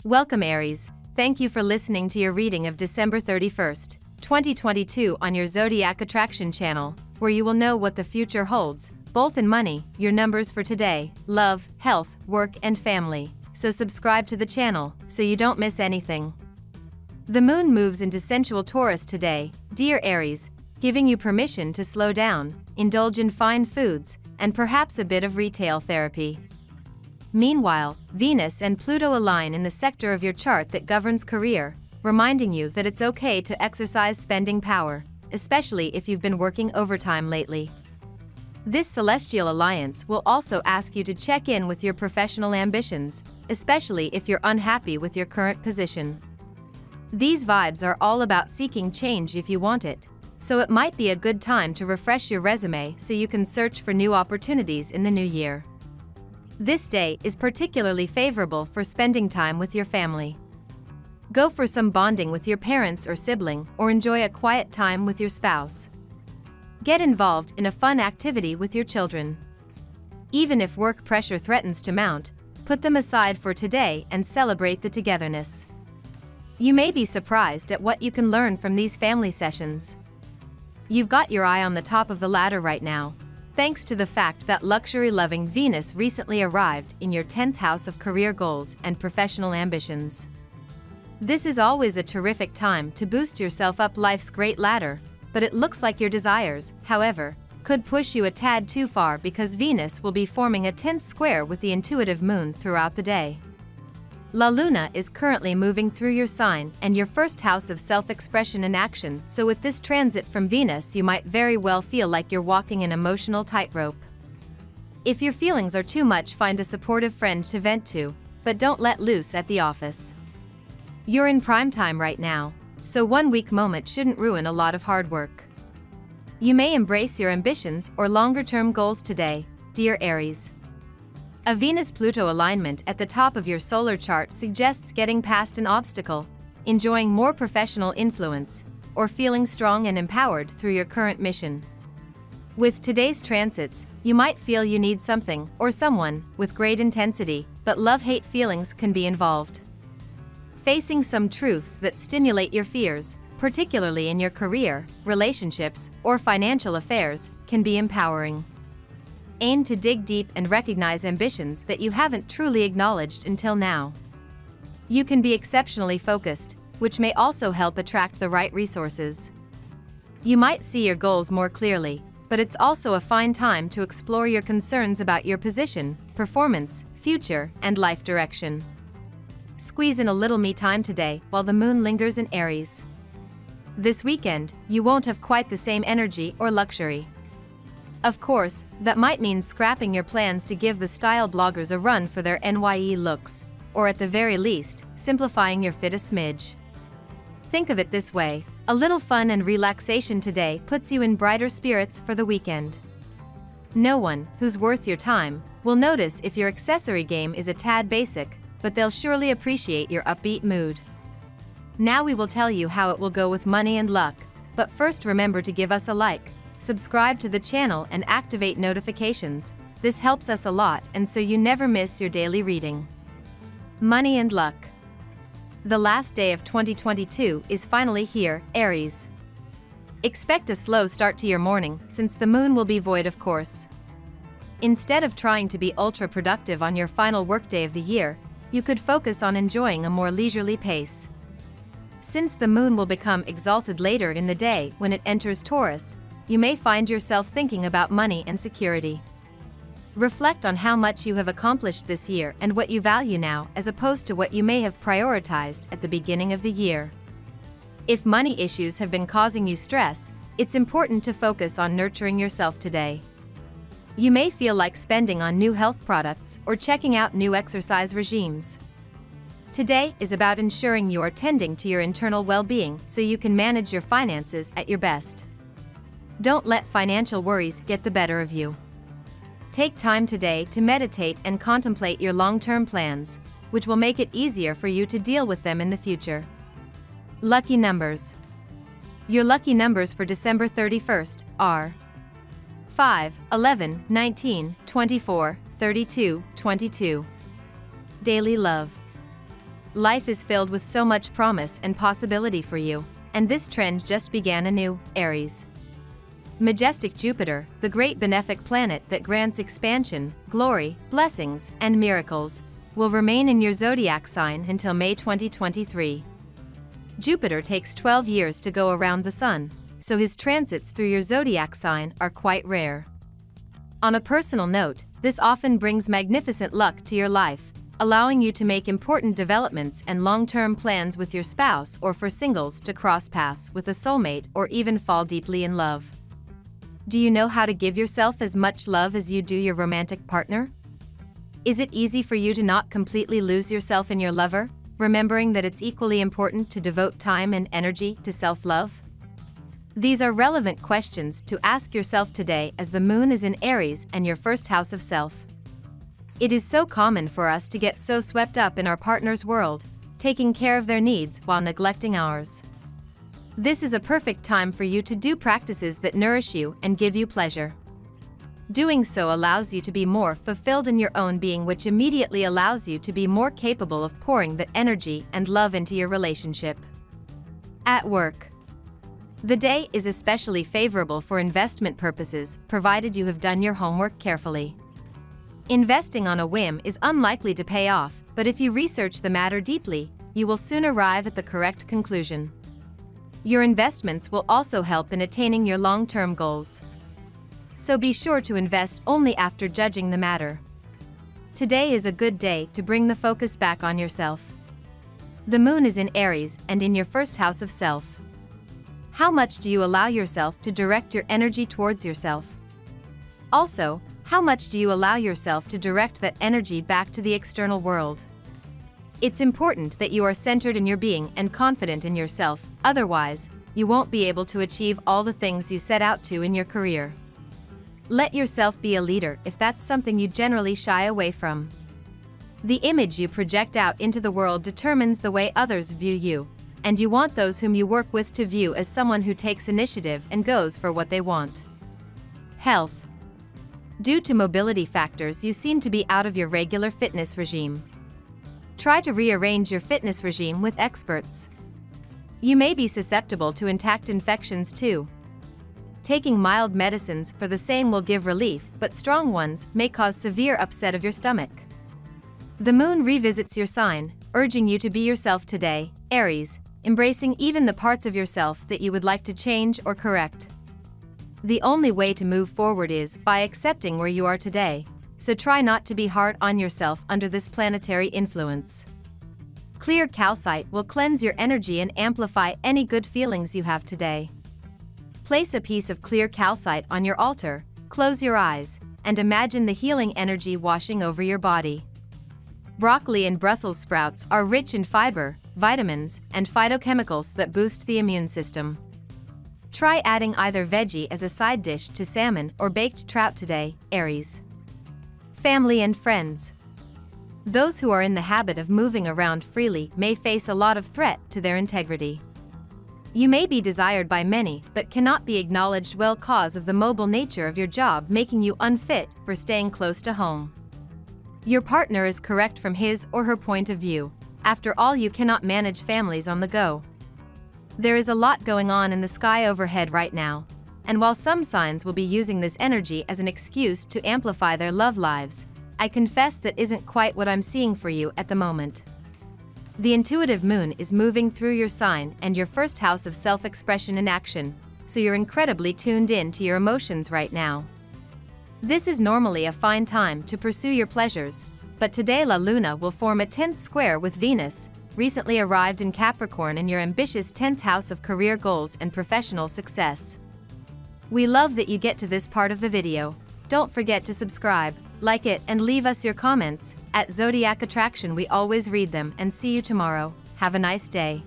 Welcome Aries, thank you for listening to your reading of December 31st, 2022 on your Zodiac Attraction channel, where you will know what the future holds, both in money, your numbers for today, love, health, work and family. So subscribe to the channel, so you don't miss anything. The moon moves into sensual Taurus today, dear Aries, giving you permission to slow down, indulge in fine foods, and perhaps a bit of retail therapy. Meanwhile, Venus and Pluto align in the sector of your chart that governs career, reminding you that it's okay to exercise spending power, especially if you've been working overtime lately. This celestial alliance will also ask you to check in with your professional ambitions, especially if you're unhappy with your current position. These vibes are all about seeking change if you want it, so it might be a good time to refresh your resume so you can search for new opportunities in the new year. This day is particularly favorable for spending time with your family. Go for some bonding with your parents or sibling, or enjoy a quiet time with your spouse. Get involved in a fun activity with your children. Even if work pressure threatens to mount, put them aside for today and celebrate the togetherness. You may be surprised at what you can learn from these family sessions. You've got your eye on the top of the ladder right now, thanks to the fact that luxury-loving Venus recently arrived in your 10th house of career goals and professional ambitions. This is always a terrific time to boost yourself up life's great ladder, but it looks like your desires, however, could push you a tad too far because Venus will be forming a 10th square with the intuitive moon throughout the day. La Luna is currently moving through your sign and your first house of self-expression and action, so with this transit from Venus you might very well feel like you're walking an emotional tightrope. If your feelings are too much, find a supportive friend to vent to, but don't let loose at the office. You're in prime time right now, so one weak moment shouldn't ruin a lot of hard work. You may embrace your ambitions or longer-term goals today, dear Aries. A Venus-Pluto alignment at the top of your solar chart suggests getting past an obstacle, enjoying more professional influence, or feeling strong and empowered through your current mission. With today's transits, you might feel you need something or someone with great intensity, but love-hate feelings can be involved. Facing some truths that stimulate your fears, particularly in your career, relationships, or financial affairs, can be empowering. Aim to dig deep and recognize ambitions that you haven't truly acknowledged until now. You can be exceptionally focused, which may also help attract the right resources. You might see your goals more clearly, but it's also a fine time to explore your concerns about your position, performance, future, and life direction. Squeeze in a little me time today while the moon lingers in Aries. This weekend, you won't have quite the same energy or luxury. Of course, that might mean scrapping your plans to give the style bloggers a run for their NYE looks, or at the very least, simplifying your fit a smidge. Think of it this way, a little fun and relaxation today puts you in brighter spirits for the weekend. No one who's worth your time will notice if your accessory game is a tad basic, but they'll surely appreciate your upbeat mood. Now we will tell you how it will go with money and luck, but first remember to give us a like, subscribe to the channel and activate notifications. This helps us a lot and so you never miss your daily reading. Money and luck. The last day of 2022 is finally here, Aries. Expect a slow start to your morning since the moon will be void of course. Instead of trying to be ultra productive on your final workday of the year, you could focus on enjoying a more leisurely pace. Since the moon will become exalted later in the day when it enters Taurus, you may find yourself thinking about money and security. Reflect on how much you have accomplished this year and what you value now as opposed to what you may have prioritized at the beginning of the year. If money issues have been causing you stress, it's important to focus on nurturing yourself today. You may feel like spending on new health products or checking out new exercise regimes. Today is about ensuring you are tending to your internal well-being so you can manage your finances at your best. Don't let financial worries get the better of you. Take time today to meditate and contemplate your long-term plans, which will make it easier for you to deal with them in the future. Lucky numbers. Your lucky numbers for December 31st are 5, 11, 19, 24, 32, 22. Daily love. Life is filled with so much promise and possibility for you, and this trend just began anew, Aries. Majestic Jupiter, the great benefic planet that grants expansion, glory, blessings, and miracles, will remain in your zodiac sign until May 2023. Jupiter takes 12 years to go around the Sun, so his transits through your zodiac sign are quite rare. On a personal note, this often brings magnificent luck to your life, allowing you to make important developments and long-term plans with your spouse, or for singles to cross paths with a soulmate or even fall deeply in love. Do you know how to give yourself as much love as you do your romantic partner? Is it easy for you to not completely lose yourself in your lover, remembering that it's equally important to devote time and energy to self-love? These are relevant questions to ask yourself today as the moon is in Aries and your first house of self. It is so common for us to get so swept up in our partner's world, taking care of their needs while neglecting ours. This is a perfect time for you to do practices that nourish you and give you pleasure. Doing so allows you to be more fulfilled in your own being, which immediately allows you to be more capable of pouring that energy and love into your relationship. At work, the day is especially favorable for investment purposes, provided you have done your homework carefully. Investing on a whim is unlikely to pay off, but if you research the matter deeply, you will soon arrive at the correct conclusion. Your investments will also help in attaining your long-term goals. So be sure to invest only after judging the matter. Today is a good day to bring the focus back on yourself. The moon is in Aries and in your first house of self. How much do you allow yourself to direct your energy towards yourself? Also, how much do you allow yourself to direct that energy back to the external world? It's important that you are centered in your being and confident in yourself, otherwise, you won't be able to achieve all the things you set out to in your career. Let yourself be a leader if that's something you generally shy away from. The image you project out into the world determines the way others view you, and you want those whom you work with to view as someone who takes initiative and goes for what they want. Health. Due to mobility factors, you seem to be out of your regular fitness regime. Try to rearrange your fitness regime with experts. You may be susceptible to intact infections too. Taking mild medicines for the same will give relief, but strong ones may cause severe upset of your stomach. The moon revisits your sign, urging you to be yourself today, Aries, embracing even the parts of yourself that you would like to change or correct. The only way to move forward is by accepting where you are today, so try not to be hard on yourself under this planetary influence. Clear calcite will cleanse your energy and amplify any good feelings you have today. Place a piece of clear calcite on your altar, close your eyes, and imagine the healing energy washing over your body. Broccoli and Brussels sprouts are rich in fiber, vitamins, and phytochemicals that boost the immune system. Try adding either veggie as a side dish to salmon or baked trout today, Aries. Family and friends. Those who are in the habit of moving around freely may face a lot of threat to their integrity. You may be desired by many but cannot be acknowledged well cause of the mobile nature of your job, making you unfit for staying close to home. Your partner is correct from his or her point of view. After all, you cannot manage families on the go. There is a lot going on in the sky overhead right now, and while some signs will be using this energy as an excuse to amplify their love lives, I confess that isn't quite what I'm seeing for you at the moment. The intuitive moon is moving through your sign and your first house of self-expression and action, so you're incredibly tuned in to your emotions right now. This is normally a fine time to pursue your pleasures, but today La Luna will form a 10th square with Venus, recently arrived in Capricorn, in your ambitious 10th house of career goals and professional success. We love that you get to this part of the video. Don't forget to subscribe, like it, and leave us your comments. At Zodiac Attraction we always read them, and see you tomorrow. Have a nice day.